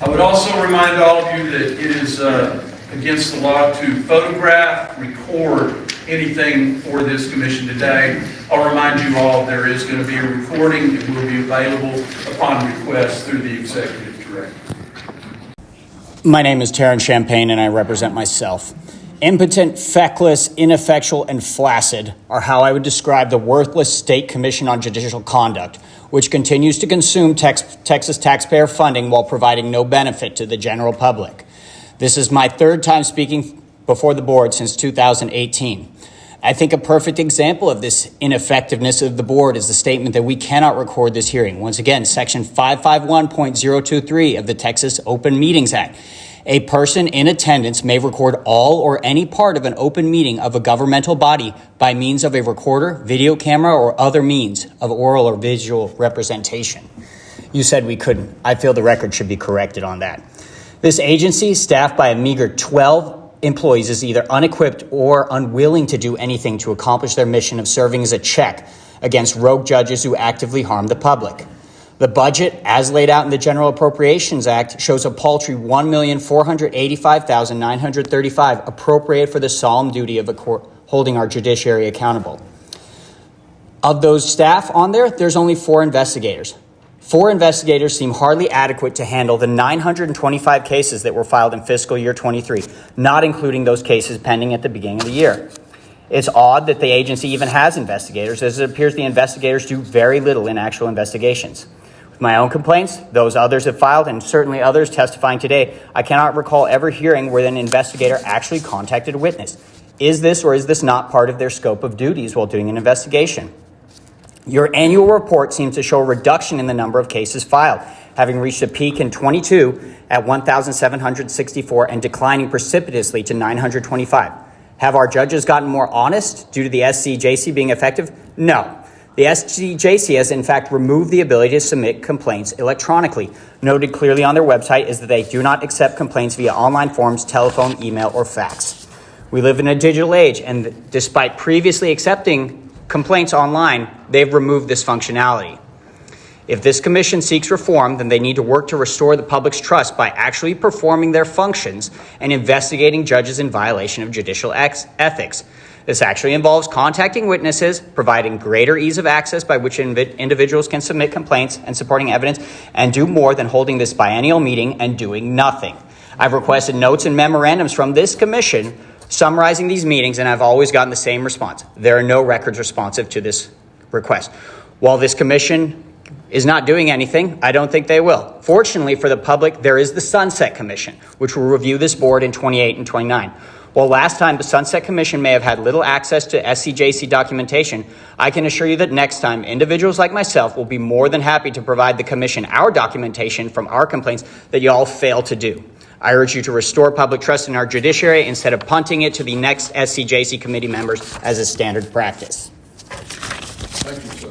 I would also remind all of you that it is against the law to photograph, record anything for this commission today. I'll remind you all there is going to be a recording. It will be available upon request through the executive director. My name is Taryn Champagne and I represent myself. Impotent, feckless, ineffectual, and flaccid are how I would describe the worthless State Commission on Judicial Conduct, which continues to consume Texas taxpayer funding while providing no benefit to the general public. This is my third time speaking before the board since 2018. I think a perfect example of this ineffectiveness of the board is the statement that we cannot record this hearing. Once again, Section 551.023 of the Texas Open Meetings Act. A person in attendance may record all or any part of an open meeting of a governmental body by means of a recorder, video camera, or other means of oral or visual representation. You said we couldn't. I feel the record should be corrected on that. This agency, staffed by a meager 12 employees, is either unequipped or unwilling to do anything to accomplish their mission of serving as a check against rogue judges who actively harm the public. The budget, as laid out in the General Appropriations Act, shows a paltry $1,485,935 appropriated for the solemn duty of holding our judiciary accountable. Of those staff on there, there's only 4 investigators. 4 investigators seem hardly adequate to handle the 925 cases that were filed in fiscal year 23, not including those cases pending at the beginning of the year. It's odd that the agency even has investigators, as it appears the investigators do very little in actual investigations. With my own complaints, those others have filed, and certainly others testifying today, I cannot recall ever hearing where an investigator actually contacted a witness. Is this or is this not part of their scope of duties while doing an investigation? Your annual report seems to show a reduction in the number of cases filed, having reached a peak in 22 at 1,764 and declining precipitously to 925. Have our judges gotten more honest due to the SCJC being effective? No. The SCJC has in fact removed the ability to submit complaints electronically. Noted clearly on their website is that they do not accept complaints via online forms, telephone, email, or fax. We live in a digital age, and despite previously accepting complaints online, they've removed this functionality. If this commission seeks reform, then they need to work to restore the public's trust by actually performing their functions and investigating judges in violation of judicial ethics. This actually involves contacting witnesses, providing greater ease of access by which individuals can submit complaints and supporting evidence, and do more than holding this biennial meeting and doing nothing. I've requested notes and memorandums from this commission summarizing these meetings, and I've always gotten the same response. There are no records responsive to this request. While this commission is not doing anything, I don't think they will. Fortunately for the public, there is the Sunset Commission, which will review this board in 28 and 29. While last time the Sunset Commission may have had little access to SCJC documentation, I can assure you that next time individuals like myself will be more than happy to provide the commission our documentation from our complaints that you all fail to do. I urge you to restore public trust in our judiciary instead of punting it to the next SCJC committee members as a standard practice. Thank you.